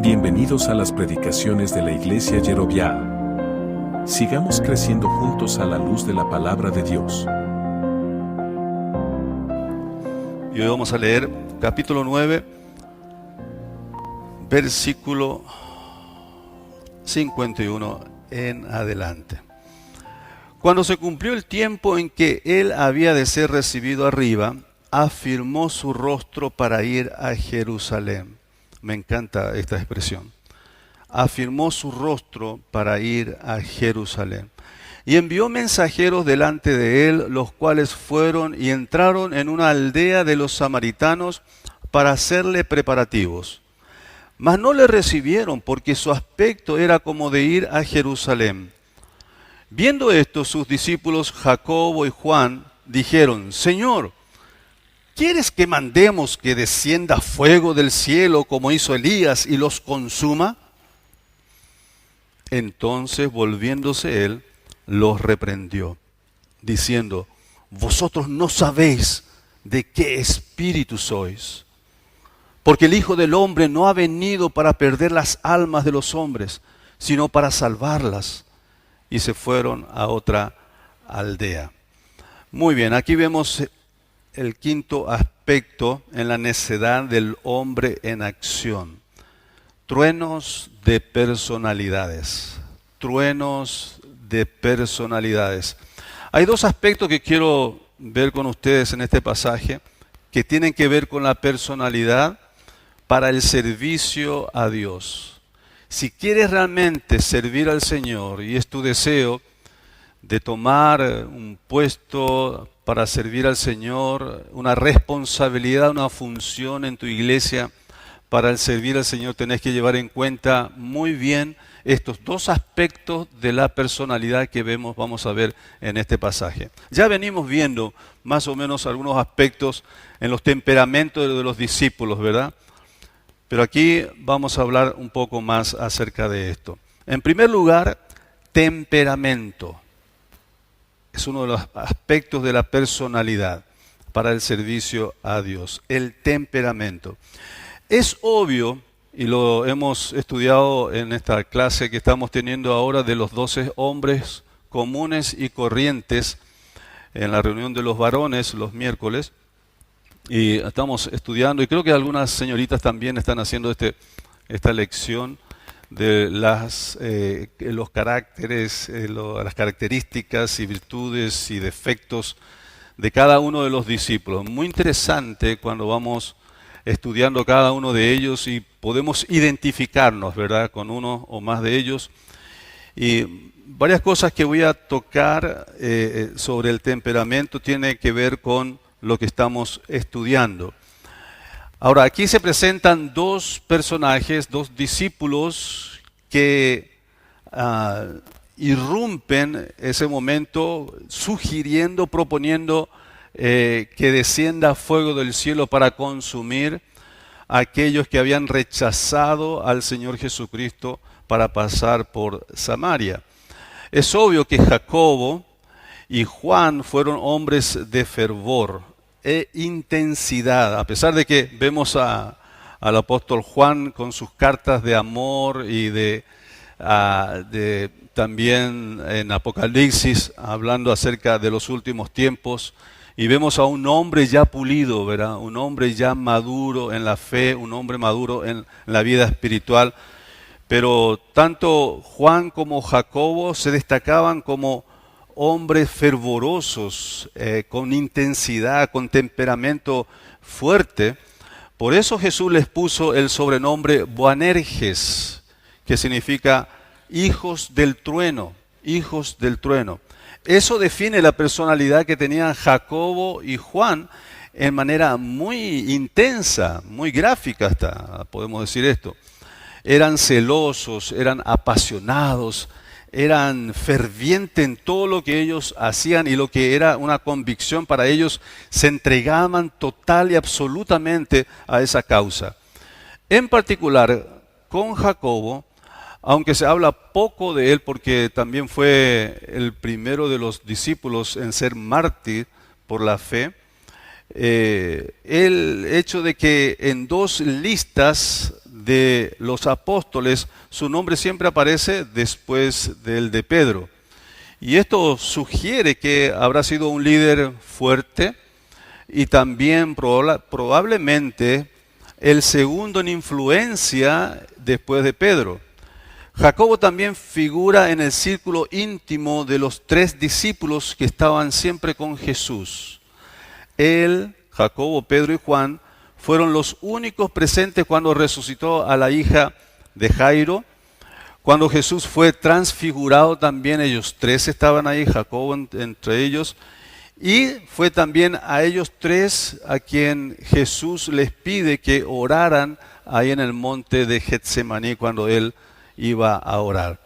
Bienvenidos a las predicaciones de la Iglesia Yerobiá. Sigamos creciendo juntos a la luz de la palabra de Dios. Y hoy vamos a leer capítulo 9, versículo 51 en adelante. Cuando se cumplió el tiempo en que él había de ser recibido arriba, afirmó su rostro para ir a Jerusalén. Me encanta esta expresión. Afirmó su rostro para ir a Jerusalén. Y envió mensajeros delante de él, los cuales fueron y entraron en una aldea de los samaritanos para hacerle preparativos. Mas no le recibieron, porque su aspecto era como de ir a Jerusalén. Viendo esto, sus discípulos Jacobo y Juan dijeron: Señor, ¿quieres que mandemos que descienda fuego del cielo como hizo Elías y los consuma? Entonces, volviéndose él, los reprendió, diciendo: Vosotros no sabéis de qué espíritu sois, porque el Hijo del Hombre no ha venido para perder las almas de los hombres, sino para salvarlas. Y se fueron a otra aldea. Muy bien, aquí vemos el quinto aspecto en la necedad del hombre en acción. Truenos de personalidades. Truenos de personalidades. Hay dos aspectos que quiero ver con ustedes en este pasaje que tienen que ver con la personalidad para el servicio a Dios. Si quieres realmente servir al Señor y es tu deseo de tomar un puesto para servir al Señor, una responsabilidad, una función en tu iglesia para el servir al Señor, tenés que llevar en cuenta muy bien estos dos aspectos de la personalidad que vamos a ver en este pasaje. Ya venimos viendo más o menos algunos aspectos en los temperamentos de los discípulos, ¿verdad? Pero aquí vamos a hablar un poco más acerca de esto. En primer lugar, temperamento. Es uno de los aspectos de la personalidad para el servicio a Dios, el temperamento. Es obvio, y lo hemos estudiado en esta clase que estamos teniendo ahora de los 12 hombres comunes y corrientes en la reunión de los varones los miércoles, y estamos estudiando, y creo que algunas señoritas también están haciendo esta lección de los caracteres, las características y virtudes y defectos de cada uno de los discípulos. Muy interesante cuando vamos estudiando cada uno de ellos y podemos identificarnos, ¿verdad?, con uno o más de ellos. Y varias cosas que voy a tocar sobre el temperamento tienen que ver con lo que estamos estudiando. Ahora, aquí se presentan dos personajes, dos discípulos que irrumpen ese momento sugiriendo, proponiendo que descienda fuego del cielo para consumir a aquellos que habían rechazado al Señor Jesucristo para pasar por Samaria. Es obvio que Jacobo y Juan fueron hombres de fervor e intensidad, a pesar de que vemos al apóstol Juan con sus cartas de amor y también en Apocalipsis hablando acerca de los últimos tiempos, y vemos a un hombre ya pulido, ¿verdad? Un hombre ya maduro en la fe, un hombre maduro en la vida espiritual. Pero tanto Juan como Jacobo se destacaban como hombres fervorosos, con intensidad, con temperamento fuerte. Por eso Jesús les puso el sobrenombre Boanerges, que significa hijos del trueno, hijos del trueno. Eso define la personalidad que tenían Jacobo y Juan en manera muy intensa, muy gráfica hasta, podemos decir esto. Eran celosos, eran apasionados, eran fervientes en todo lo que ellos hacían y lo que era una convicción para ellos, se entregaban total y absolutamente a esa causa. En particular, con Jacobo, aunque se habla poco de él porque también fue el primero de los discípulos en ser mártir por la fe, el hecho de que en dos listas de los apóstoles, su nombre siempre aparece después del de Pedro. Y esto sugiere que habrá sido un líder fuerte y también probablemente el segundo en influencia después de Pedro. Jacobo también figura en el círculo íntimo de los 3 discípulos que estaban siempre con Jesús. Él, Jacobo, Pedro y Juan fueron los únicos presentes cuando resucitó a la hija de Jairo. Cuando Jesús fue transfigurado también ellos 3 estaban ahí, Jacobo entre ellos. Y fue también a ellos 3 a quien Jesús les pide que oraran ahí en el monte de Getsemaní cuando él iba a orar.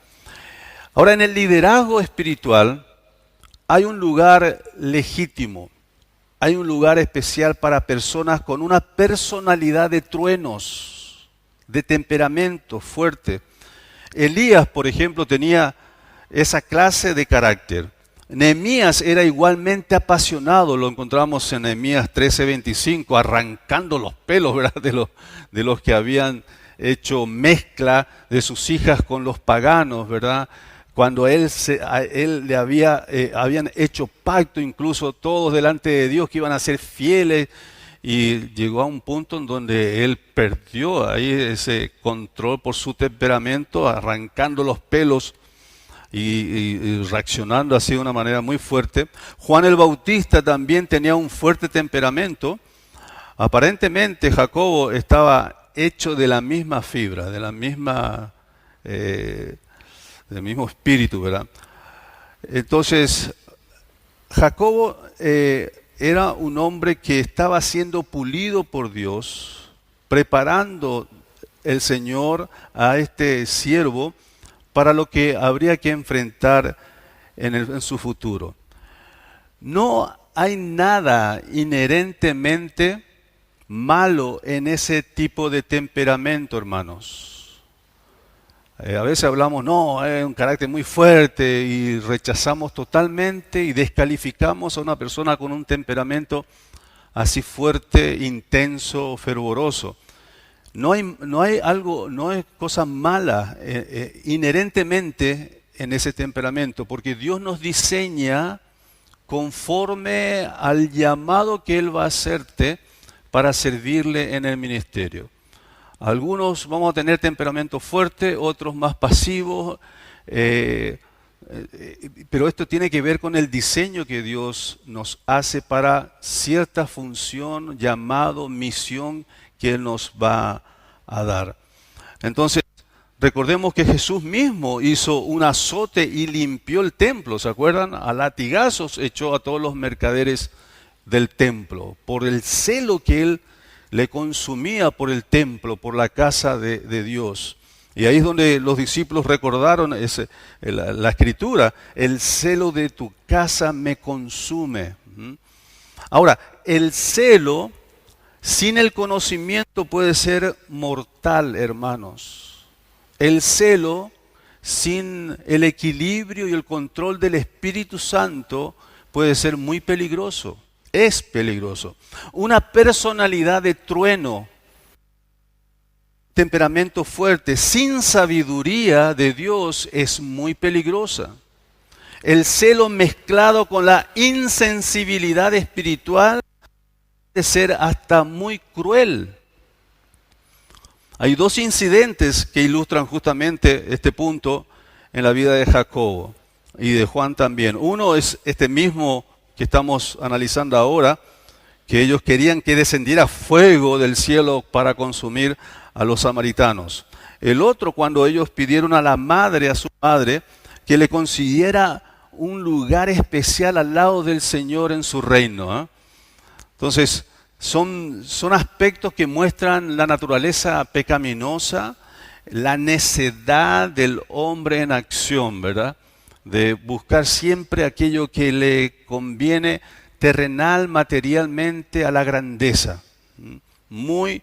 Ahora, en el liderazgo espiritual hay un lugar legítimo, hay un lugar especial para personas con una personalidad de truenos, de temperamento fuerte. Elías, por ejemplo, tenía esa clase de carácter. Nehemías era igualmente apasionado, lo encontramos en Nehemías 13:25, arrancando los pelos, ¿verdad?, de los que habían hecho mezcla de sus hijas con los paganos, ¿verdad? Cuando a él le habían hecho pacto, incluso todos delante de Dios que iban a ser fieles, y llegó a un punto en donde él perdió ahí ese control por su temperamento, arrancando los pelos y reaccionando así de una manera muy fuerte. Juan el Bautista también tenía un fuerte temperamento. Aparentemente Jacobo estaba hecho de la misma fibra, del mismo espíritu, ¿verdad? Entonces, Jacobo era un hombre que estaba siendo pulido por Dios, preparando el Señor a este siervo para lo que habría que enfrentar en su futuro. No hay nada inherentemente malo en ese tipo de temperamento, hermanos. A veces hablamos, no, es un carácter muy fuerte, y rechazamos totalmente y descalificamos a una persona con un temperamento así fuerte, intenso, fervoroso. No hay cosa mala inherentemente en ese temperamento, porque Dios nos diseña conforme al llamado que Él va a hacerte para servirle en el ministerio. Algunos vamos a tener temperamento fuerte, otros más pasivos, pero esto tiene que ver con el diseño que Dios nos hace para cierta función, llamado, misión que Él nos va a dar. Entonces, recordemos que Jesús mismo hizo un azote y limpió el templo, ¿se acuerdan? A latigazos echó a todos los mercaderes del templo, por el celo que Él le consumía por el templo, por la casa de Dios. Y ahí es donde los discípulos recordaron la escritura, el celo de tu casa me consume. Ahora, el celo sin el conocimiento puede ser mortal, hermanos. El celo sin el equilibrio y el control del Espíritu Santo puede ser muy peligroso. Es peligroso. Una personalidad de trueno, temperamento fuerte, sin sabiduría de Dios es muy peligrosa. El celo mezclado con la insensibilidad espiritual puede ser hasta muy cruel. Hay 2 incidentes que ilustran justamente este punto en la vida de Jacobo y de Juan también. Uno es este mismo que estamos analizando ahora, que ellos querían que descendiera fuego del cielo para consumir a los samaritanos. El otro, cuando ellos pidieron a su madre, que le consiguiera un lugar especial al lado del Señor en su reino. Entonces, son aspectos que muestran la naturaleza pecaminosa, la necedad del hombre en acción, ¿verdad? De buscar siempre aquello que le conviene terrenal, materialmente, a la grandeza. Muy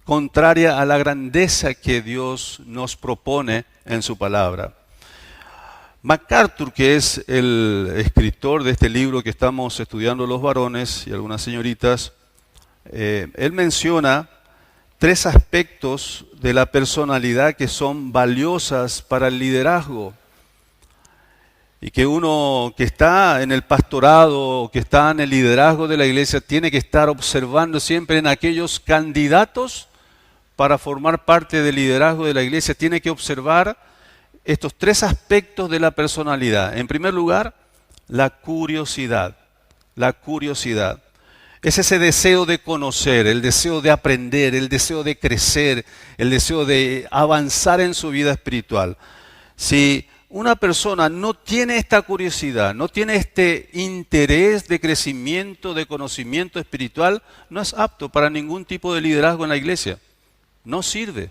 contraria a la grandeza que Dios nos propone en su palabra. MacArthur, que es el escritor de este libro que estamos estudiando los varones y algunas señoritas, él menciona tres aspectos de la personalidad que son valiosas para el liderazgo. Y que uno que está en el pastorado, que está en el liderazgo de la iglesia, tiene que estar observando siempre en aquellos candidatos para formar parte del liderazgo de la iglesia. Tiene que observar estos tres aspectos de la personalidad. En primer lugar, la curiosidad. La curiosidad. Es ese deseo de conocer, el deseo de aprender, el deseo de crecer, el deseo de avanzar en su vida espiritual. Si una persona no tiene esta curiosidad, no tiene este interés de crecimiento, de conocimiento espiritual, no es apto para ningún tipo de liderazgo en la iglesia. No sirve.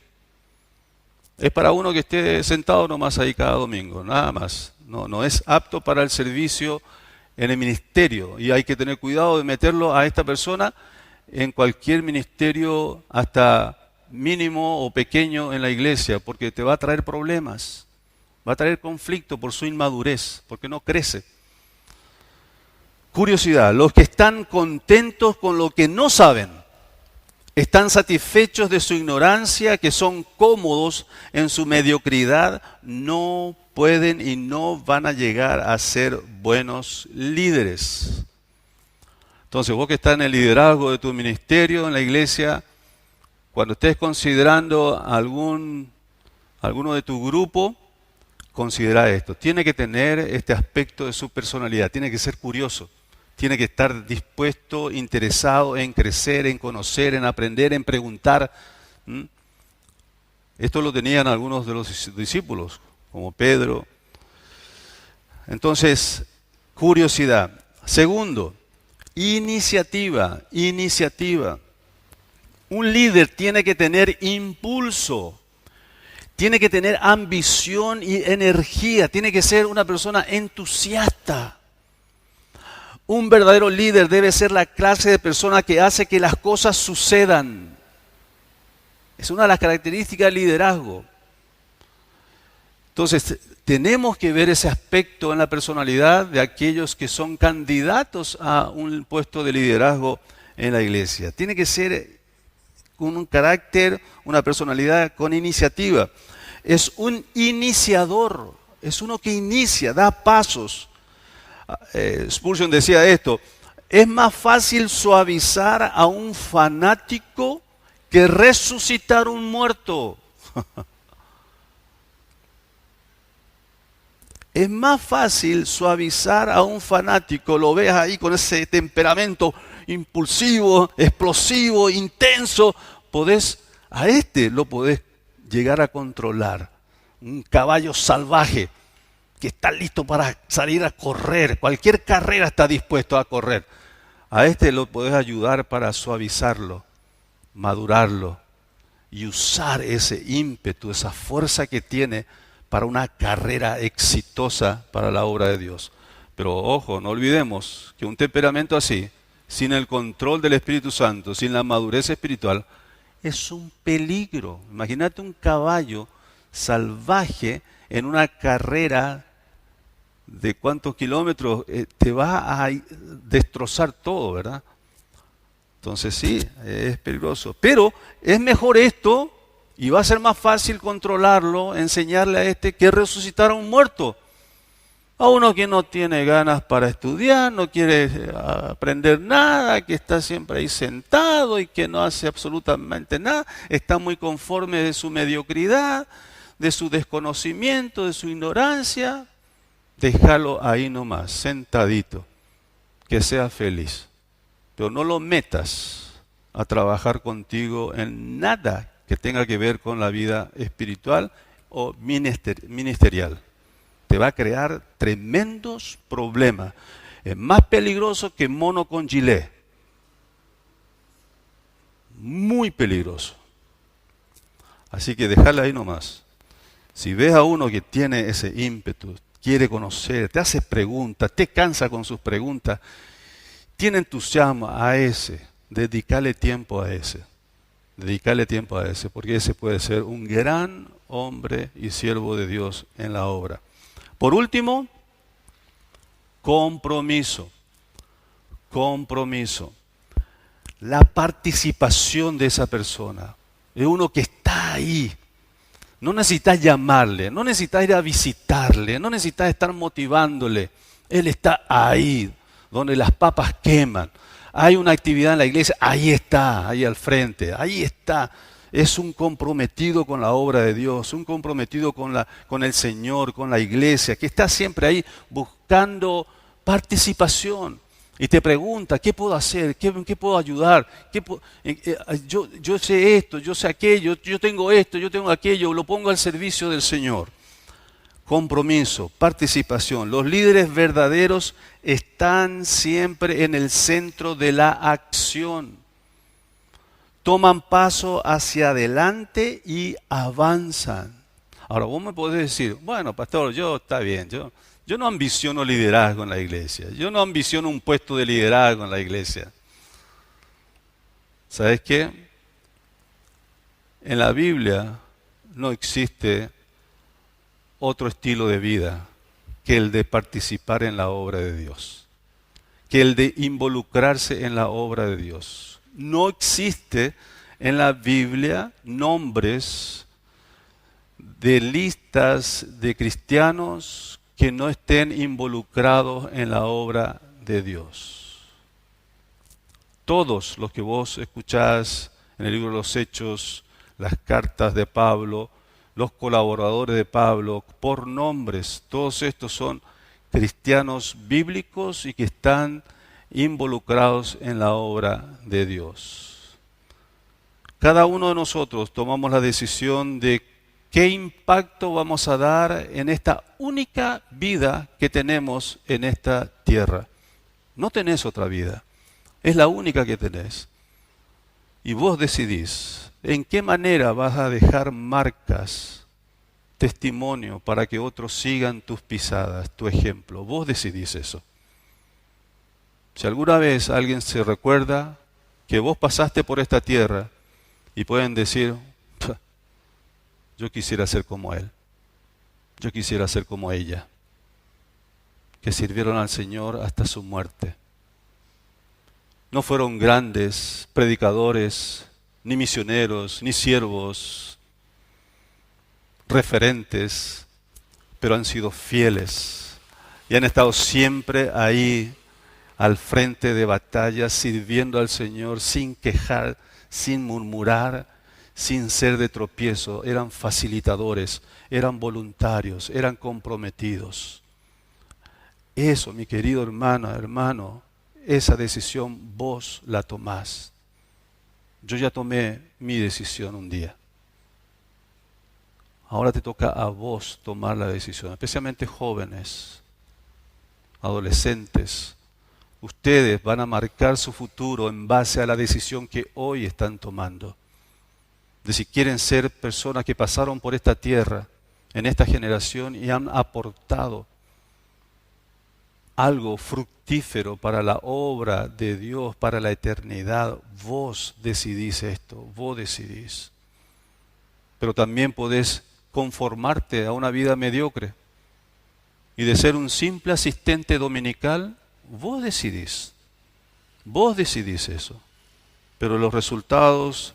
Es para uno que esté sentado nomás ahí cada domingo, nada más. No es apto para el servicio en el ministerio. Y hay que tener cuidado de meterlo a esta persona en cualquier ministerio, hasta mínimo o pequeño en la iglesia, porque te va a traer problemas. Va a traer conflicto por su inmadurez, porque no crece. Curiosidad. Los que están contentos con lo que no saben, están satisfechos de su ignorancia, que son cómodos en su mediocridad, no pueden y no van a llegar a ser buenos líderes. Entonces, vos que estás en el liderazgo de tu ministerio, en la iglesia, cuando estés considerando alguno de tu grupo, considera esto. Tiene que tener este aspecto de su personalidad, tiene que ser curioso, tiene que estar dispuesto, interesado en crecer, en conocer, en aprender, en preguntar. Esto lo tenían algunos de los discípulos, como Pedro. Entonces, curiosidad. Segundo, iniciativa. Un líder tiene que tener impulso. Tiene que tener ambición y energía. Tiene que ser una persona entusiasta. Un verdadero líder debe ser la clase de persona que hace que las cosas sucedan. Es una de las características del liderazgo. Entonces, tenemos que ver ese aspecto en la personalidad de aquellos que son candidatos a un puesto de liderazgo en la iglesia. Tiene que ser con un carácter, una personalidad con iniciativa. Es un iniciador, es uno que inicia, da pasos. Spurgeon decía esto: es más fácil suavizar a un fanático que resucitar un muerto. Es más fácil suavizar a un fanático, lo ves ahí con ese temperamento impulsivo, explosivo, intenso, lo podés llegar a controlar. Un caballo salvaje que está listo para salir a correr, cualquier carrera está dispuesto a correr. A lo podés ayudar para suavizarlo, madurarlo y usar ese ímpetu, esa fuerza que tiene para una carrera exitosa para la obra de Dios. Pero ojo, no olvidemos que un temperamento así, sin el control del Espíritu Santo, sin la madurez espiritual, es un peligro. Imagínate un caballo salvaje en una carrera de cuántos kilómetros, te va a destrozar todo, ¿verdad? Entonces sí, es peligroso. Pero es mejor esto, y va a ser más fácil controlarlo, enseñarle a que resucitar a un muerto. A uno que no tiene ganas para estudiar, no quiere aprender nada, que está siempre ahí sentado y que no hace absolutamente nada, está muy conforme de su mediocridad, de su desconocimiento, de su ignorancia. Déjalo ahí nomás, sentadito, que sea feliz. Pero no lo metas a trabajar contigo en nada que tenga que ver con la vida espiritual o ministerial. Te va a crear tremendos problemas. Es más peligroso que mono con gilet. Muy peligroso. Así que déjala ahí nomás. Si ves a uno que tiene ese ímpetu, quiere conocer, te hace preguntas, te cansa con sus preguntas, tiene entusiasmo a dedícale tiempo a ese. Dedicarle tiempo a ese, porque ese puede ser un gran hombre y siervo de Dios en la obra. Por último, compromiso. La participación de esa persona. Es uno que está ahí. No necesitas llamarle, no necesitas ir a visitarle, no necesitas estar motivándole. Él está ahí, donde las papas queman. Hay una actividad en la iglesia, ahí está, ahí al frente, ahí está. Es un comprometido con la obra de Dios, un comprometido con el Señor, con la iglesia, que está siempre ahí buscando participación. Y te pregunta, ¿qué puedo hacer? ¿Qué puedo ayudar? Yo sé esto, yo sé aquello, yo tengo esto, yo tengo aquello, lo pongo al servicio del Señor. Compromiso, participación. Los líderes verdaderos están siempre en el centro de la acción. Toman paso hacia adelante y avanzan. Ahora, vos me podés decir, bueno, pastor, está bien, yo no ambiciono liderazgo en la iglesia. Yo no ambiciono un puesto de liderazgo en la iglesia. ¿Sabes qué? En la Biblia no existe otro estilo de vida que el de participar en la obra de Dios, que el de involucrarse en la obra de Dios. No existe en la Biblia nombres de listas de cristianos que no estén involucrados en la obra de Dios. Todos los que vos escuchás en el libro de los Hechos, las cartas de Pablo, los colaboradores de Pablo, por nombres, todos estos son cristianos bíblicos y que están involucrados en la obra de Dios. Cada uno de nosotros tomamos la decisión de qué impacto vamos a dar en esta única vida que tenemos en esta tierra. No tenés otra vida, es la única que tenés. Y vos decidís en qué manera vas a dejar marcas, testimonio, para que otros sigan tus pisadas, tu ejemplo. Vos decidís eso. Si alguna vez alguien se recuerda que vos pasaste por esta tierra y pueden decir, yo quisiera ser como él, yo quisiera ser como ella, que sirvieron al Señor hasta su muerte. No fueron grandes predicadores, ni misioneros, ni siervos, referentes, pero han sido fieles y han estado siempre ahí al frente de batalla, sirviendo al Señor sin quejar, sin murmurar, sin ser de tropiezo. Eran facilitadores, eran voluntarios, eran comprometidos. Eso, mi querido hermano, esa decisión vos la tomás. Yo ya tomé mi decisión un día. Ahora te toca a vos tomar la decisión, especialmente jóvenes, adolescentes. Ustedes van a marcar su futuro en base a la decisión que hoy están tomando. De si quieren ser personas que pasaron por esta tierra, en esta generación, y han aportado algo fructífero para la obra de Dios, para la eternidad. Vos decidís esto, vos decidís. Pero también podés conformarte a una vida mediocre y de ser un simple asistente dominical. Vos decidís eso. Pero los resultados,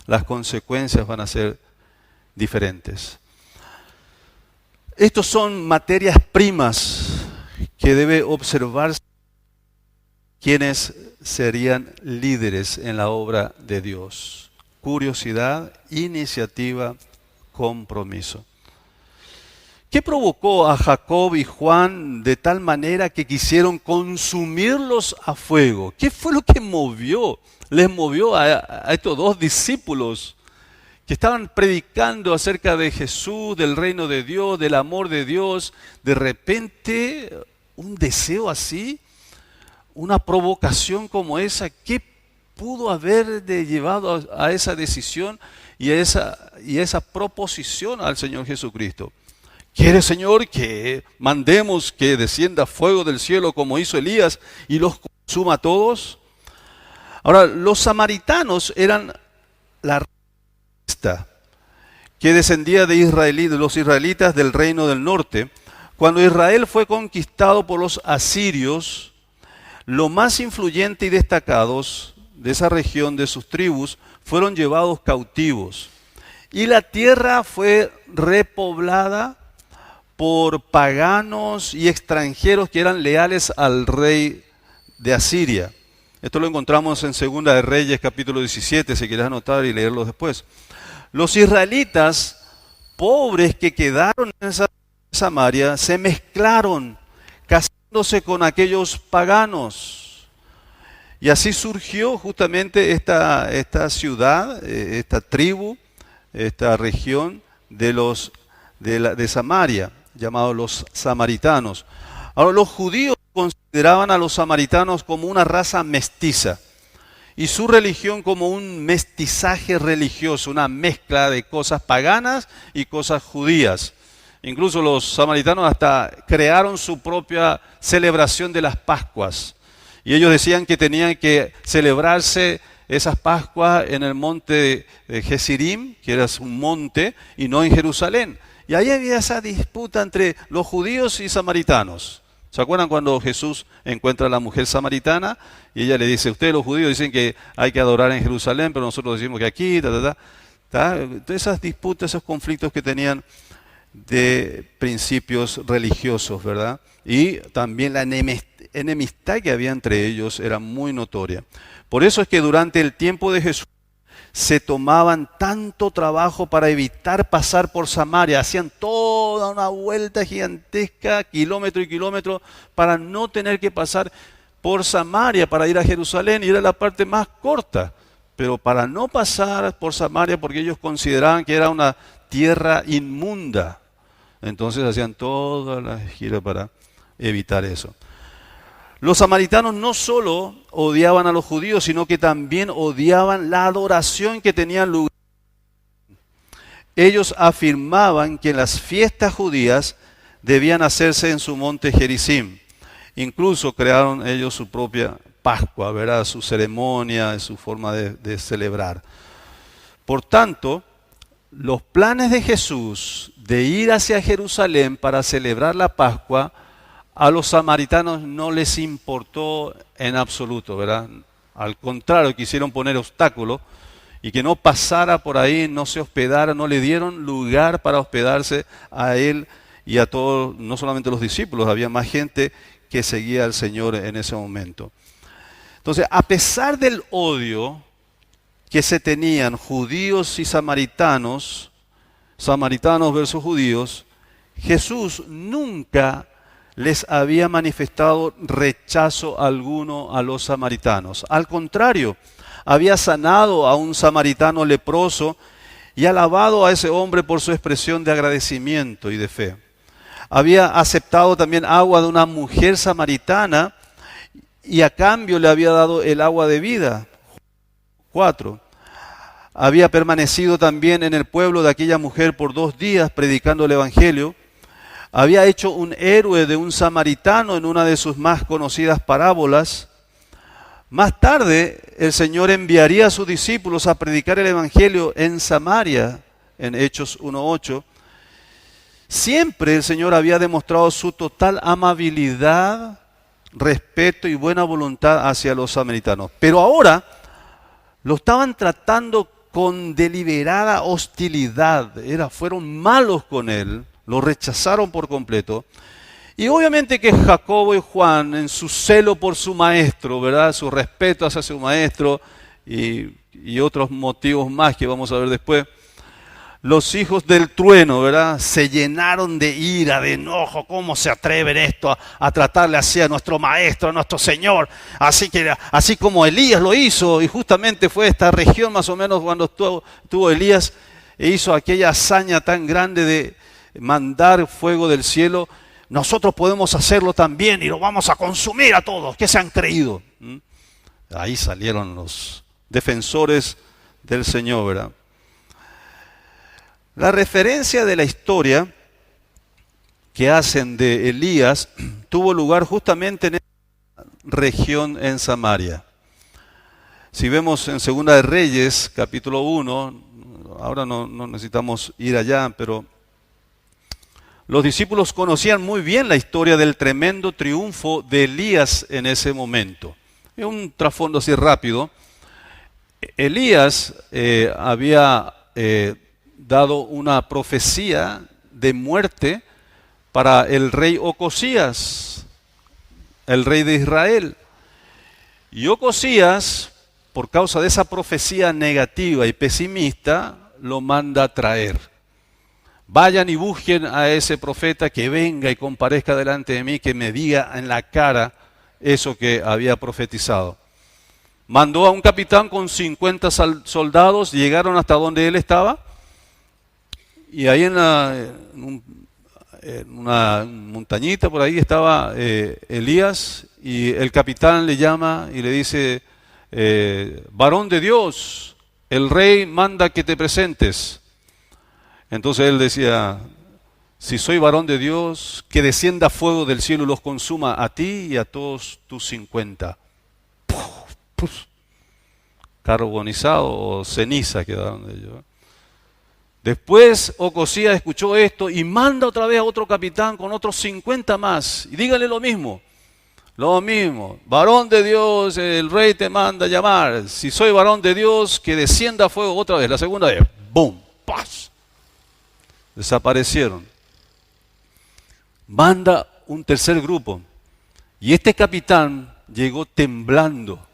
las consecuencias van a ser diferentes. Estos son materias primas que debe observarse quienes serían líderes en la obra de Dios. Curiosidad, iniciativa, compromiso. ¿Qué provocó a Jacob y Juan de tal manera que quisieron consumirlos a fuego? ¿Qué fue lo que les movió a estos dos discípulos que estaban predicando acerca de Jesús, del reino de Dios, del amor de Dios? De repente, un deseo así, una provocación como esa, ¿qué pudo haber llevado a esa decisión y a esa proposición al Señor Jesucristo? ¿Quiere, Señor, que mandemos que descienda fuego del cielo como hizo Elías y los consuma a todos? Ahora, los samaritanos eran la raza que descendía de los israelitas del reino del norte. Cuando Israel fue conquistado por los asirios, los más influyentes y destacados de esa región, de sus tribus, fueron llevados cautivos. Y la tierra fue repoblada por paganos y extranjeros que eran leales al rey de Asiria. Esto lo encontramos en Segunda de Reyes, capítulo 17, si quieres anotar y leerlo después. Los israelitas, pobres que quedaron en esa Samaria, se mezclaron, casándose con aquellos paganos. Y así surgió justamente esta ciudad, esta tribu, esta región de Samaria, llamados los samaritanos. Ahora, los judíos consideraban a los samaritanos como una raza mestiza y su religión como un mestizaje religioso, una mezcla de cosas paganas y cosas judías. Incluso los samaritanos hasta crearon su propia celebración de las Pascuas. Y ellos decían que tenían que celebrarse esas Pascuas en el monte de Gezirim, que era un monte, y no en Jerusalén. Y ahí había esa disputa entre los judíos y samaritanos. ¿Se acuerdan cuando Jesús encuentra a la mujer samaritana? Y ella le dice, ustedes los judíos dicen que hay que adorar en Jerusalén, pero nosotros decimos que aquí, Todas esas disputas, esos conflictos que tenían de principios religiosos, ¿verdad? Y también la enemistad que había entre ellos era muy notoria. Por eso es que durante el tiempo de Jesús se tomaban tanto trabajo para evitar pasar por Samaria, hacían toda una vuelta gigantesca, kilómetro y kilómetro, para no tener que pasar por Samaria, para ir a Jerusalén, y era la parte más corta, pero para no pasar por Samaria, porque ellos consideraban que era una tierra inmunda, entonces hacían toda la gira para evitar eso. Los samaritanos no solo odiaban a los judíos, sino que también odiaban la adoración que tenían lugar. Ellos afirmaban que las fiestas judías debían hacerse en su monte Gerizim. Incluso crearon ellos su propia Pascua, ¿verdad? Su ceremonia, su forma de celebrar. Por tanto, los planes de Jesús de ir hacia Jerusalén para celebrar la Pascua, a los samaritanos no les importó en absoluto, ¿verdad? Al contrario, quisieron poner obstáculos y que no pasara por ahí, no se hospedara, no le dieron lugar para hospedarse a él y a todos, no solamente los discípulos, había más gente que seguía al Señor en ese momento. Entonces, a pesar del odio que se tenían judíos y samaritanos versus judíos, Jesús nunca les había manifestado rechazo alguno a los samaritanos. Al contrario, había sanado a un samaritano leproso y alabado a ese hombre por su expresión de agradecimiento y de fe. Había aceptado también agua de una mujer samaritana y a cambio le había dado el agua de vida. 4. Había permanecido también en el pueblo de aquella mujer por 2 días predicando el evangelio. Había hecho un héroe de un samaritano en una de sus más conocidas parábolas. Más tarde, el Señor enviaría a sus discípulos a predicar el evangelio en Samaria, en Hechos 1:8. Siempre el Señor había demostrado su total amabilidad, respeto y buena voluntad hacia los samaritanos. Pero ahora lo estaban tratando con deliberada hostilidad. Fueron malos con él. Lo rechazaron por completo. Y obviamente que Jacobo y Juan, en su celo por su maestro, ¿verdad? Su respeto hacia su maestro y otros motivos más que vamos a ver después, los hijos del trueno, ¿verdad? Se llenaron de ira, de enojo. ¿Cómo se atreven esto a tratarle así a nuestro maestro, a nuestro Señor? Así como Elías lo hizo, y justamente fue esta región más o menos cuando estuvo Elías e hizo aquella hazaña tan grande de mandar fuego del cielo. Nosotros podemos hacerlo también y lo vamos a consumir a todos. ¿Qué se han creído? Ahí salieron los defensores del Señor, ¿verdad? La referencia de la historia que hacen de Elías tuvo lugar justamente en esta región en Samaria. Si vemos en Segunda de Reyes, capítulo 1, ahora no necesitamos ir allá, pero los discípulos conocían muy bien la historia del tremendo triunfo de Elías en ese momento. Es un trasfondo así rápido. Elías había dado una profecía de muerte para el rey Ocosías, el rey de Israel. Y Ocosías, por causa de esa profecía negativa y pesimista, lo manda a traer. Vayan y busquen a ese profeta que venga y comparezca delante de mí, que me diga en la cara eso que había profetizado. Mandó a un capitán con 50 soldados, llegaron hasta donde él estaba, y ahí en una montañita por ahí estaba Elías, y el capitán le llama y le dice, varón de Dios, el rey manda que te presentes. Entonces él decía, si soy varón de Dios, que descienda fuego del cielo y los consuma a ti y a todos tus 50. Carbonizado o ceniza quedaron de ellos. Después Ocosías escuchó esto y manda otra vez a otro capitán con otros 50 más. Y díganle lo mismo, varón de Dios, el rey te manda a llamar. Si soy varón de Dios, que descienda fuego otra vez. La segunda vez, ¡boom! ¡Paz! Desaparecieron. Manda un tercer grupo. Y este capitán llegó temblando.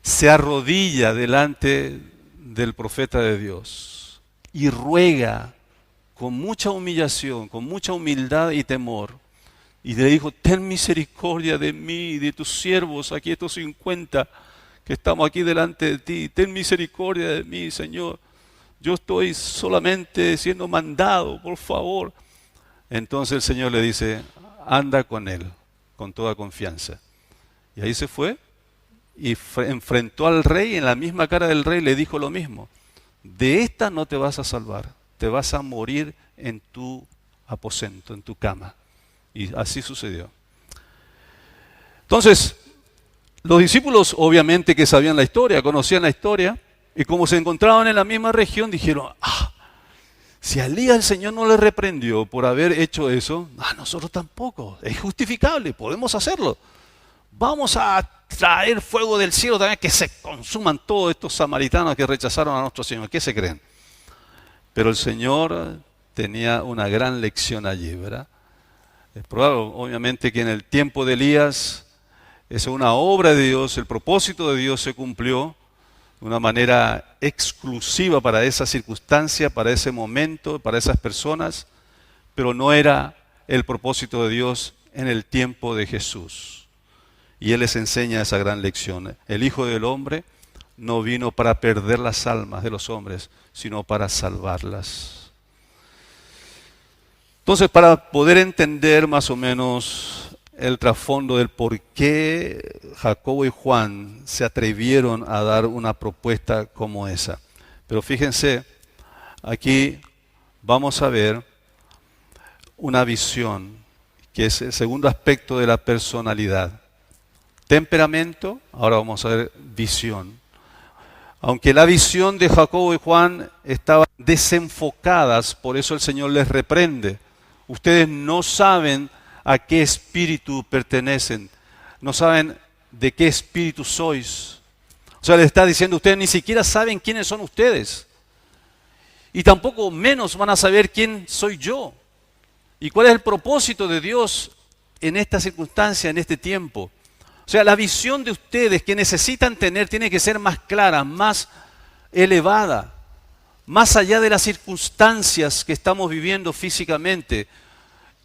Se arrodilla delante del profeta de Dios y ruega con mucha humillación, con mucha humildad y temor. Y le dijo, ten misericordia de mí y de tus siervos, aquí estos 50 que estamos aquí delante de ti. Ten misericordia de mí, Señor. Yo estoy solamente siendo mandado, por favor. Entonces el Señor le dice, anda con él, con toda confianza. Y ahí se fue y enfrentó al rey, y en la misma cara del rey le dijo lo mismo. De esta no te vas a salvar, te vas a morir en tu aposento, en tu cama. Y así sucedió. Entonces, los discípulos obviamente que sabían la historia, conocían la historia, y como se encontraban en la misma región, dijeron, si a Elías el Señor no le reprendió por haber hecho eso, nosotros tampoco, es justificable, podemos hacerlo. Vamos a traer fuego del cielo también, que se consuman todos estos samaritanos que rechazaron a nuestro Señor. ¿Qué se creen? Pero el Señor tenía una gran lección allí, ¿verdad? Es probable, obviamente, que en el tiempo de Elías, es una obra de Dios, el propósito de Dios se cumplió de una manera exclusiva para esa circunstancia, para ese momento, para esas personas, pero no era el propósito de Dios en el tiempo de Jesús. Y Él les enseña esa gran lección. El Hijo del Hombre no vino para perder las almas de los hombres, sino para salvarlas. Entonces, para poder entender más o menos el trasfondo del por qué Jacobo y Juan se atrevieron a dar una propuesta como esa. Pero fíjense, aquí vamos a ver una visión, que es el segundo aspecto de la personalidad. Temperamento, ahora vamos a ver visión. Aunque la visión de Jacobo y Juan estaba desenfocadas, por eso el Señor les reprende. Ustedes no saben a qué espíritu pertenecen, no saben de qué espíritu sois. O sea, les está diciendo, ustedes ni siquiera saben quiénes son ustedes. Y tampoco menos van a saber quién soy yo. ¿Y cuál es el propósito de Dios en esta circunstancia, en este tiempo? O sea, la visión de ustedes que necesitan tener tiene que ser más clara, más elevada, más allá de las circunstancias que estamos viviendo físicamente.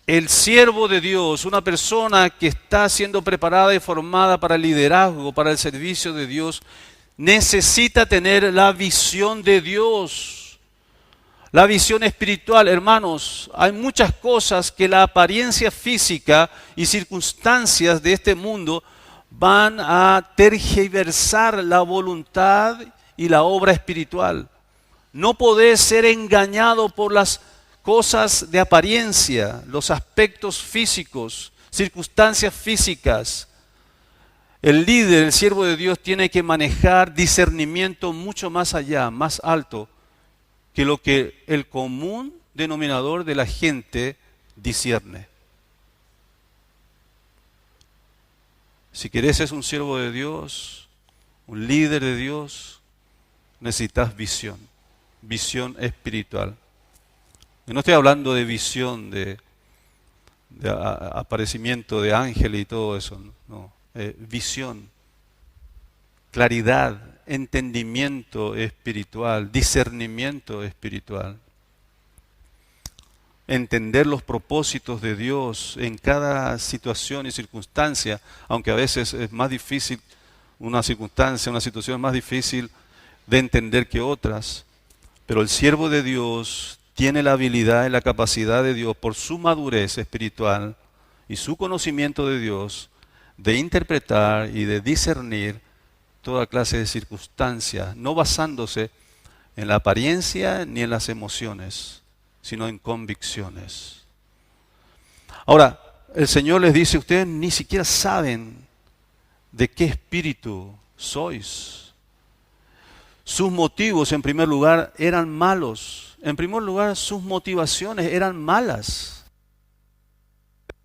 El siervo de Dios, una persona que está siendo preparada y formada para el liderazgo, para el servicio de Dios, necesita tener la visión de Dios, la visión espiritual. Hermanos, hay muchas cosas que la apariencia física y circunstancias de este mundo van a tergiversar la voluntad y la obra espiritual. No podés ser engañado por las cosas de apariencia, los aspectos físicos, circunstancias físicas. El líder, el siervo de Dios, tiene que manejar discernimiento mucho más allá, más alto, que lo que el común denominador de la gente discierne. Si querés ser un siervo de Dios, un líder de Dios, necesitas visión espiritual. Y no estoy hablando de visión, de aparecimiento de ángel y todo eso, no. Visión, claridad, entendimiento espiritual, discernimiento espiritual. Entender los propósitos de Dios en cada situación y circunstancia, aunque a veces es más difícil una circunstancia, una situación más difícil de entender que otras, pero el siervo de Dios tiene la habilidad y la capacidad de Dios, por su madurez espiritual y su conocimiento de Dios, de interpretar y de discernir toda clase de circunstancias, no basándose en la apariencia ni en las emociones, sino en convicciones. Ahora, el Señor les dice, ustedes ni siquiera saben de qué espíritu sois. Sus motivos, en primer lugar, eran malos. En primer lugar, sus motivaciones eran malas.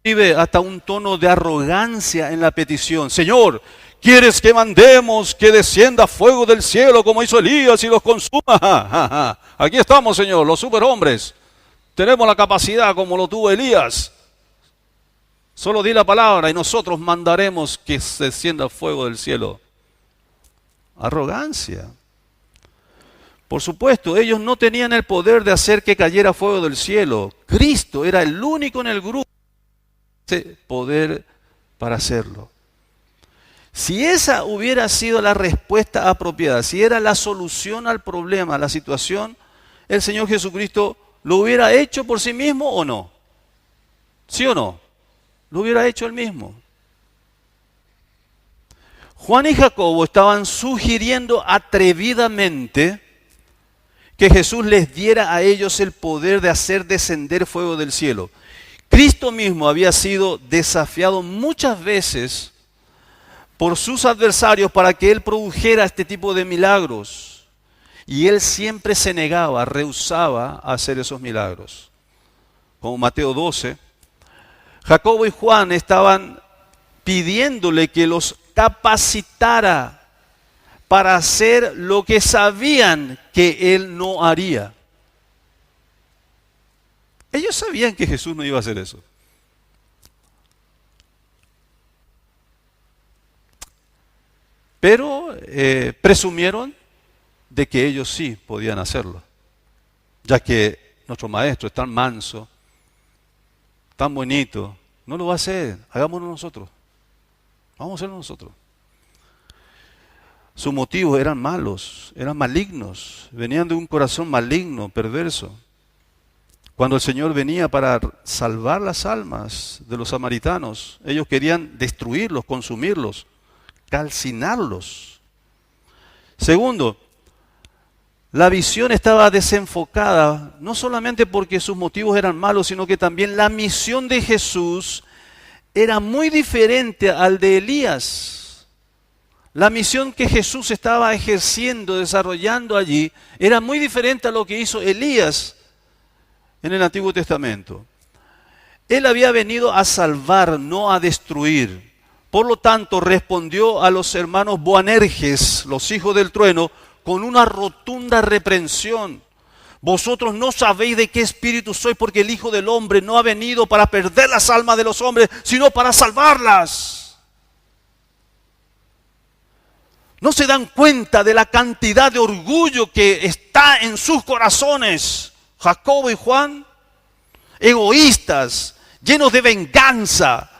Vive hasta un tono de arrogancia en la petición. Señor, ¿quieres que mandemos que descienda fuego del cielo como hizo Elías y los consuma? Aquí estamos, Señor, los superhombres. Tenemos la capacidad como lo tuvo Elías. Solo di la palabra y nosotros mandaremos que descienda fuego del cielo. Arrogancia. Por supuesto, ellos no tenían el poder de hacer que cayera fuego del cielo. Cristo era el único en el grupo que tenía ese poder para hacerlo. Si esa hubiera sido la respuesta apropiada, si era la solución al problema, a la situación, el Señor Jesucristo ¿lo hubiera hecho por sí mismo o no? ¿Sí o no? Lo hubiera hecho él mismo. Juan y Jacobo estaban sugiriendo atrevidamente que Jesús les diera a ellos el poder de hacer descender fuego del cielo. Cristo mismo había sido desafiado muchas veces por sus adversarios para que él produjera este tipo de milagros. Y él siempre se negaba, rehusaba a hacer esos milagros. Como Mateo 12, Jacobo y Juan estaban pidiéndole que los capacitara para hacer lo que sabían que él no haría. Ellos sabían que Jesús no iba a hacer eso. Pero presumieron de que ellos sí podían hacerlo, ya que nuestro maestro es tan manso, tan bonito, no lo va a hacer, hagámoslo nosotros, vamos a hacerlo nosotros. Sus motivos eran malos, eran malignos, venían de un corazón maligno, perverso. Cuando el Señor venía para salvar las almas de los samaritanos, ellos querían destruirlos, consumirlos, calcinarlos. Segundo, la visión estaba desenfocada, no solamente porque sus motivos eran malos, sino que también la misión de Jesús era muy diferente al de Elías. La misión que Jesús estaba ejerciendo, desarrollando allí, era muy diferente a lo que hizo Elías en el Antiguo Testamento. Él había venido a salvar, no a destruir. Por lo tanto, respondió a los hermanos Boanerges, los hijos del trueno, con una rotunda reprensión. Vosotros no sabéis de qué espíritu sois, porque el Hijo del Hombre no ha venido para perder las almas de los hombres, sino para salvarlas. ¿No se dan cuenta de la cantidad de orgullo que está en sus corazones, Jacobo y Juan? Egoístas, llenos de venganza,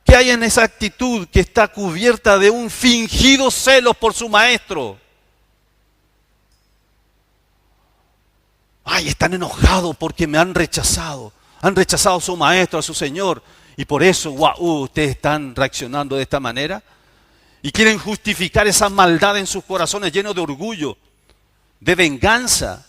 que hay en esa actitud que está cubierta de un fingido celo por su maestro. Ay, están enojados porque me han rechazado a su maestro, a su Señor, y por eso, ustedes están reaccionando de esta manera, y quieren justificar esa maldad en sus corazones llenos de orgullo, de venganza.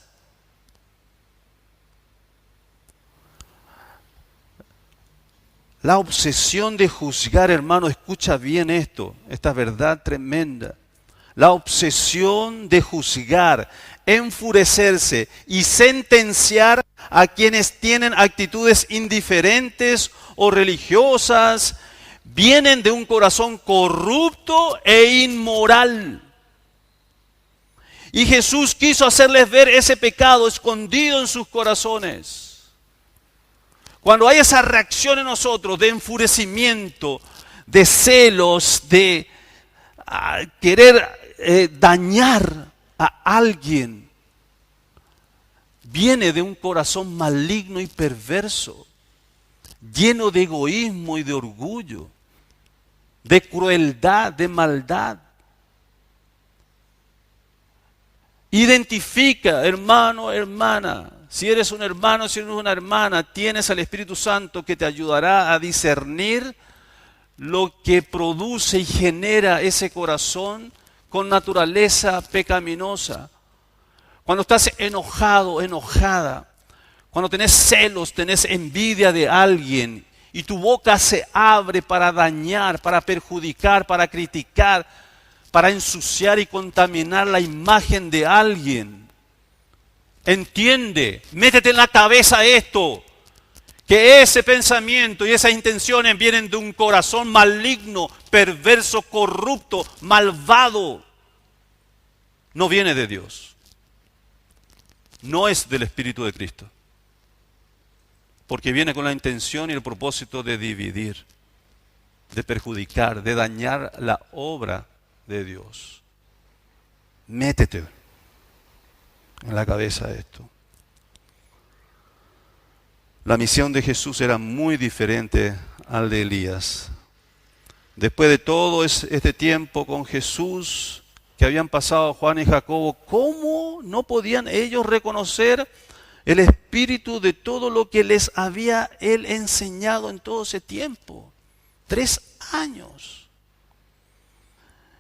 La obsesión de juzgar, hermano, escucha bien esto, esta verdad tremenda. La obsesión de juzgar, enfurecerse y sentenciar a quienes tienen actitudes indiferentes o religiosas, vienen de un corazón corrupto e inmoral. Y Jesús quiso hacerles ver ese pecado escondido en sus corazones. Cuando hay esa reacción en nosotros de enfurecimiento, de celos, de querer dañar a alguien, viene de un corazón maligno y perverso, lleno de egoísmo y de orgullo, de crueldad, de maldad. Identifica, hermano, hermana. Si eres un hermano, si eres una hermana, tienes al Espíritu Santo que te ayudará a discernir lo que produce y genera ese corazón con naturaleza pecaminosa. Cuando estás enojado, enojada, cuando tenés celos, tenés envidia de alguien y tu boca se abre para dañar, para perjudicar, para criticar, para ensuciar y contaminar la imagen de alguien. Entiende, métete en la cabeza esto, que ese pensamiento y esas intenciones vienen de un corazón maligno, perverso, corrupto, malvado. No viene de Dios. No es del Espíritu de Cristo. Porque viene con la intención y el propósito de dividir, de perjudicar, de dañar la obra de Dios. Métete en la cabeza esto. La misión de Jesús era muy diferente al de Elías. Después de todo este tiempo con Jesús que habían pasado Juan y Jacobo, ¿cómo no podían ellos reconocer el espíritu de todo lo que les había él enseñado en todo ese tiempo? 3 años.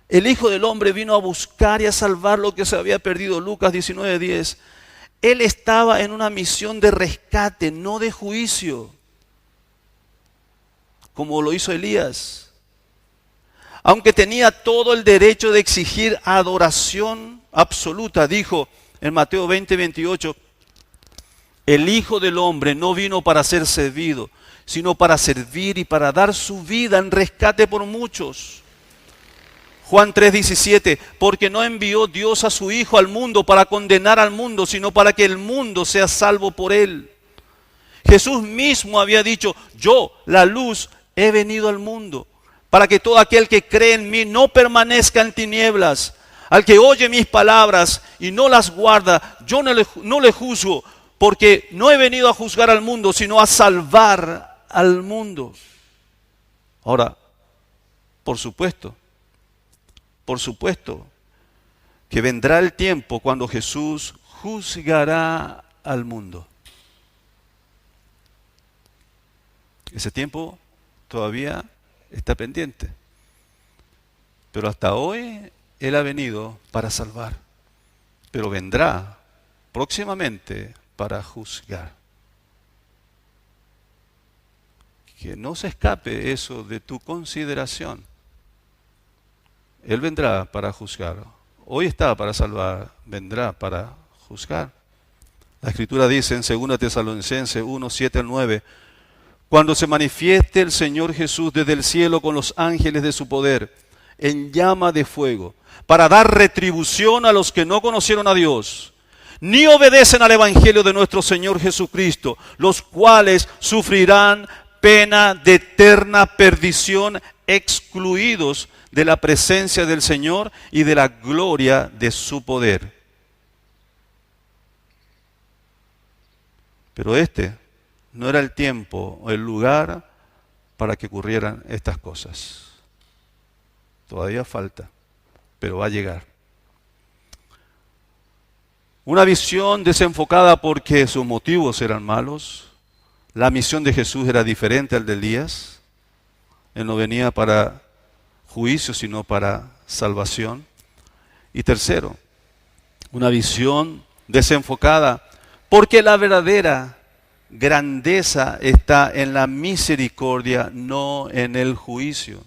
El Hijo del Hombre vino a buscar y a salvar lo que se había perdido. Lucas 19:10. Él estaba en una misión de rescate, no de juicio, como lo hizo Elías. Aunque tenía todo el derecho de exigir adoración absoluta, dijo en Mateo 20:28, el Hijo del Hombre no vino para ser servido, sino para servir y para dar su vida en rescate por muchos. Juan 3:17, porque no envió Dios a su Hijo al mundo para condenar al mundo, sino para que el mundo sea salvo por él. Jesús mismo había dicho, yo, la luz, he venido al mundo, para que todo aquel que cree en mí no permanezca en tinieblas. Al que oye mis palabras y no las guarda, yo no le juzgo, porque no he venido a juzgar al mundo, sino a salvar al mundo. Ahora, por supuesto que vendrá el tiempo cuando Jesús juzgará al mundo. Ese tiempo todavía está pendiente. Pero hasta hoy Él ha venido para salvar. Pero vendrá próximamente para juzgar. Que no se escape eso de tu consideración. Él vendrá para juzgar. Hoy está para salvar, vendrá para juzgar. La Escritura dice en 2 Tesalonicenses 1:7-9, cuando se manifieste el Señor Jesús desde el cielo con los ángeles de su poder, en llama de fuego, para dar retribución a los que no conocieron a Dios, ni obedecen al Evangelio de nuestro Señor Jesucristo, los cuales sufrirán pena de eterna perdición, excluidos de la presencia del Señor y de la gloria de su poder. Pero este no era el tiempo o el lugar para que ocurrieran estas cosas. Todavía falta, pero va a llegar. Una visión desenfocada porque sus motivos eran malos. La misión de Jesús era diferente al de Elías. Él no venía para juicio, sino para salvación. Y tercero, una visión desenfocada porque la verdadera grandeza está en la misericordia, no en el juicio.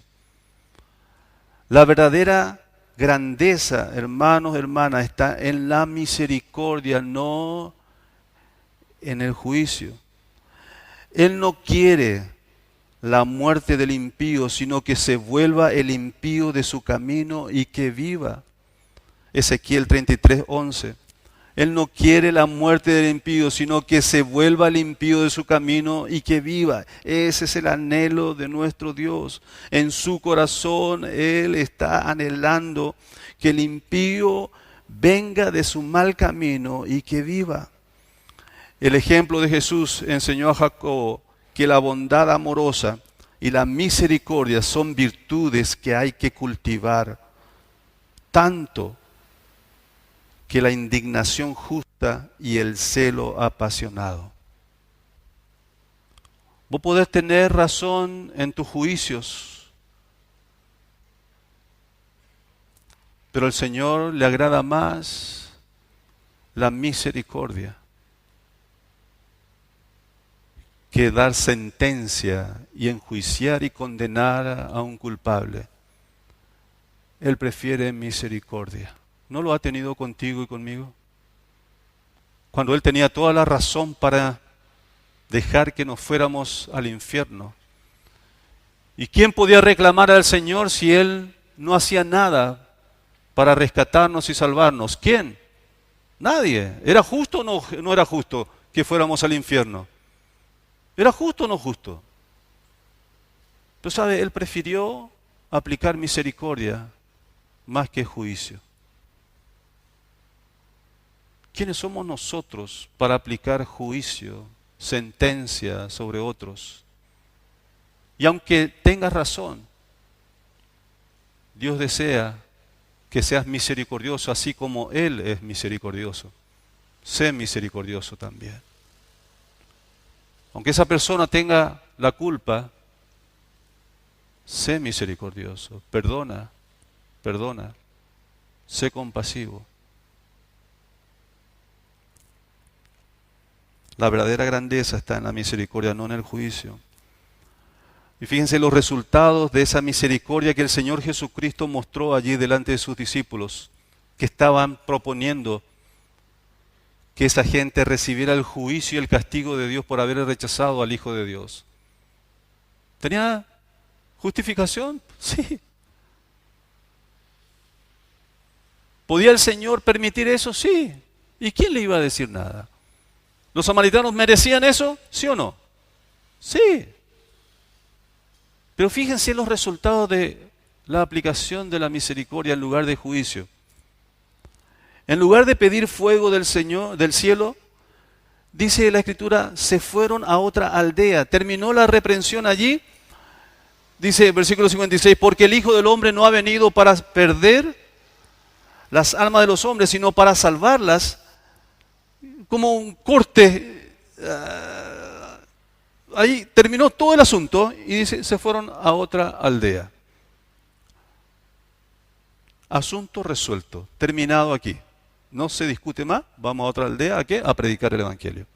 La verdadera grandeza, hermanos, hermanas, está en la misericordia, no en el juicio. Él no quiere la muerte del impío, sino que se vuelva el impío de su camino y que viva. Ezequiel 33:11. Él no quiere la muerte del impío, sino que se vuelva el impío de su camino y que viva. Ese es el anhelo de nuestro Dios. En su corazón Él está anhelando que el impío venga de su mal camino y que viva. El ejemplo de Jesús enseñó a Jacobo que la bondad amorosa y la misericordia son virtudes que hay que cultivar, tanto que la indignación justa y el celo apasionado. Vos podés tener razón en tus juicios, pero al Señor le agrada más la misericordia que dar sentencia y enjuiciar y condenar a un culpable. Él prefiere misericordia. ¿No lo ha tenido contigo y conmigo? Cuando Él tenía toda la razón para dejar que nos fuéramos al infierno. ¿Y quién podía reclamar al Señor si Él no hacía nada para rescatarnos y salvarnos? ¿Quién? Nadie. ¿Era justo o no era justo que fuéramos al infierno? ¿Era justo o no justo? Pero sabe, Él prefirió aplicar misericordia más que juicio. ¿Quiénes somos nosotros para aplicar juicio, sentencia sobre otros? Y aunque tengas razón, Dios desea que seas misericordioso, así como Él es misericordioso. Sé misericordioso también. Aunque esa persona tenga la culpa, sé misericordioso. Perdona, sé compasivo. La verdadera grandeza está en la misericordia, no en el juicio. Y fíjense los resultados de esa misericordia que el Señor Jesucristo mostró allí delante de sus discípulos, que estaban proponiendo que esa gente recibiera el juicio y el castigo de Dios por haber rechazado al Hijo de Dios. ¿Tenía justificación? Sí. ¿Podía el Señor permitir eso? Sí. ¿Y quién le iba a decir nada? ¿Los samaritanos merecían eso? ¿Sí o no? Sí. Pero fíjense los resultados de la aplicación de la misericordia en lugar de juicio. En lugar de pedir fuego del Señor, del cielo, dice la Escritura, se fueron a otra aldea. Terminó la reprensión allí. Dice el versículo 56, porque el Hijo del Hombre no ha venido para perder las almas de los hombres, sino para salvarlas. Como un corte, ahí terminó todo el asunto y dice, se fueron a otra aldea. Asunto resuelto, terminado aquí. No se discute más, vamos a otra aldea, ¿a qué? A predicar el Evangelio.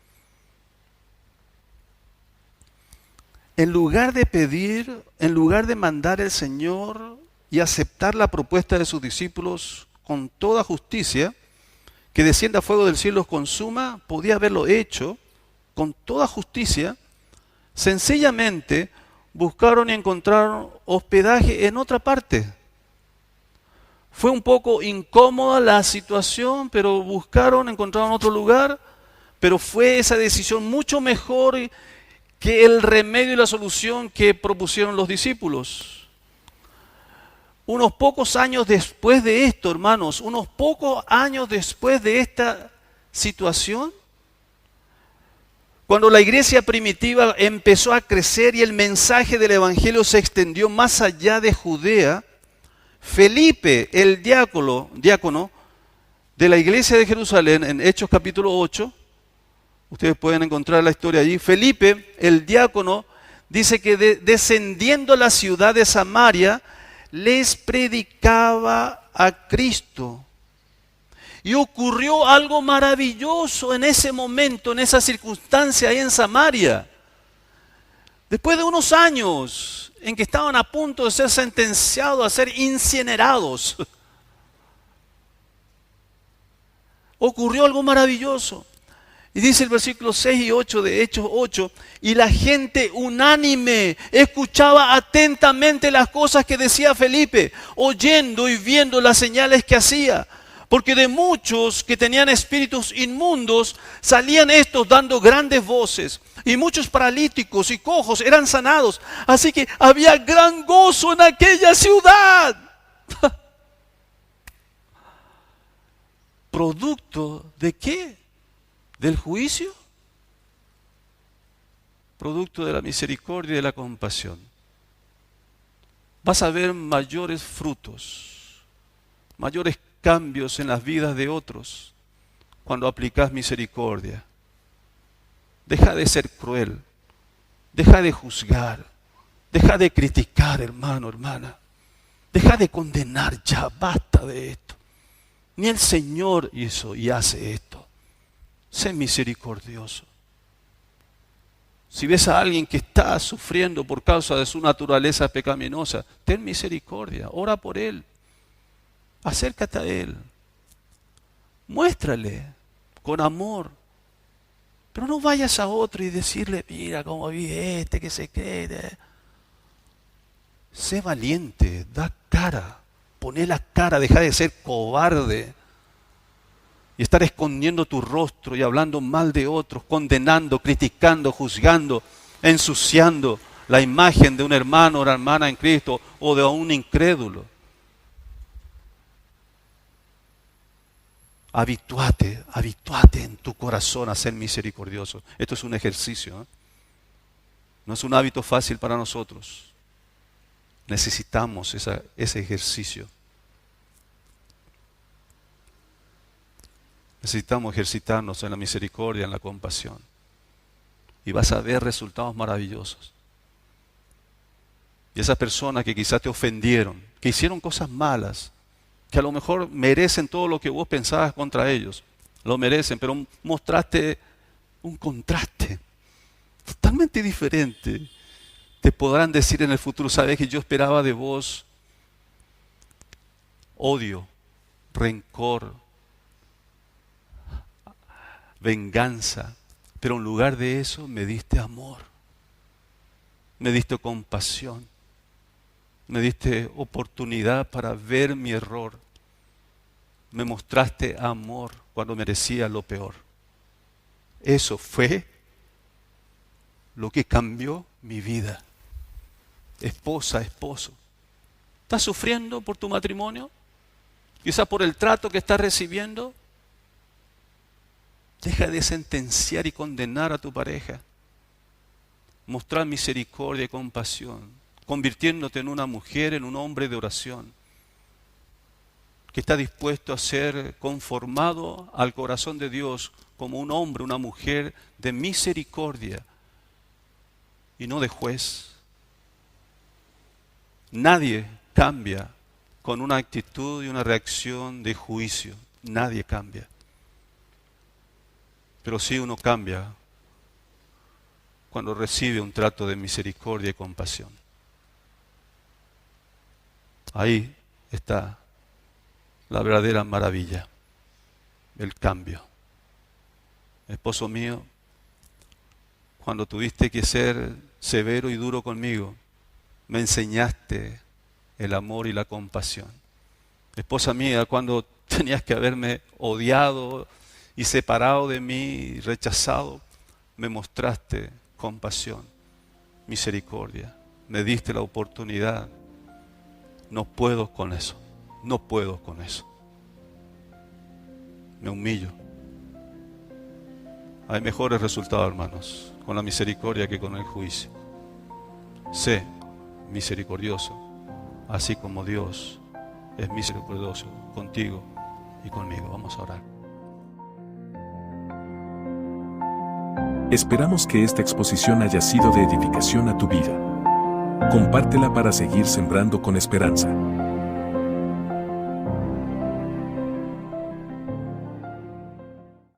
En lugar de pedir, en lugar de mandar el Señor y aceptar la propuesta de sus discípulos con toda justicia, que descienda fuego del cielo y los consuma, podía haberlo hecho con toda justicia. Sencillamente buscaron y encontraron hospedaje en otra parte. Fue un poco incómoda la situación, pero encontraron otro lugar, pero fue esa decisión mucho mejor que el remedio y la solución que propusieron los discípulos. Unos pocos años después de esto, hermanos, unos pocos años después de esta situación, cuando la iglesia primitiva empezó a crecer y el mensaje del Evangelio se extendió más allá de Judea, Felipe, el diácono de la iglesia de Jerusalén, en Hechos capítulo 8, ustedes pueden encontrar la historia allí, Felipe, el diácono, dice que descendiendo a la ciudad de Samaria, les predicaba a Cristo. Y ocurrió algo maravilloso en ese momento, en esa circunstancia ahí en Samaria. Después de unos años en que estaban a punto de ser sentenciados a ser incinerados, ocurrió algo maravilloso. Y dice el versículo 6 y 8 de Hechos 8, y la gente unánime escuchaba atentamente las cosas que decía Felipe, oyendo y viendo las señales que hacía. Porque de muchos que tenían espíritus inmundos, salían estos dando grandes voces. Y muchos paralíticos y cojos eran sanados. Así que había gran gozo en aquella ciudad. ¿Producto de qué? ¿Del juicio? Producto de la misericordia y de la compasión. Vas a ver mayores frutos, mayores cambios en las vidas de otros cuando aplicas misericordia. Deja de ser cruel, deja de juzgar, deja de criticar, hermano, hermana. Deja de condenar, ya basta de esto. Ni el Señor hizo y hace esto. Sé misericordioso. Si ves a alguien que está sufriendo por causa de su naturaleza pecaminosa, ten misericordia, ora por él, acércate a él, muéstrale con amor, pero no vayas a otro y decirle, mira cómo vive este, que se cree. Sé valiente, da cara, poné la cara, deja de ser cobarde y estar escondiendo tu rostro y hablando mal de otros, condenando, criticando, juzgando, ensuciando la imagen de un hermano o una hermana en Cristo o de un incrédulo. Habitúate en tu corazón a ser misericordioso. Esto es un ejercicio, ¿eh? No es un hábito fácil para nosotros. Necesitamos ese ejercicio. Necesitamos ejercitarnos en la misericordia, en la compasión. Y vas a ver resultados maravillosos. Y esas personas que quizás te ofendieron, que hicieron cosas malas, que a lo mejor merecen todo lo que vos pensabas contra ellos, lo merecen, pero mostraste un contraste totalmente diferente. Te podrán decir en el futuro, sabes que yo esperaba de vos odio, rencor, venganza, pero en lugar de eso me diste amor, me diste compasión, me diste oportunidad para ver mi error, me mostraste amor cuando merecía lo peor. Eso fue lo que cambió mi vida. Esposa, esposo, ¿estás sufriendo por tu matrimonio? Quizás por el trato que estás recibiendo. Deja de sentenciar y condenar a tu pareja. Mostrar misericordia y compasión, convirtiéndote en una mujer, en un hombre de oración, que está dispuesto a ser conformado al corazón de Dios como un hombre, una mujer de misericordia y no de juez. Nadie cambia con una actitud y una reacción de juicio. Nadie cambia. Pero sí uno cambia cuando recibe un trato de misericordia y compasión. Ahí está la verdadera maravilla, el cambio. Esposo mío, cuando tuviste que ser severo y duro conmigo, me enseñaste el amor y la compasión. Esposa mía, cuando tenías que haberme odiado y separado de mí, rechazado, me mostraste compasión, misericordia. Me diste la oportunidad. No puedo con eso. No puedo con eso. Me humillo. Hay mejores resultados, hermanos, con la misericordia que con el juicio. Sé misericordioso, así como Dios es misericordioso contigo y conmigo. Vamos a orar. Esperamos que esta exposición haya sido de edificación a tu vida. Compártela para seguir sembrando con esperanza.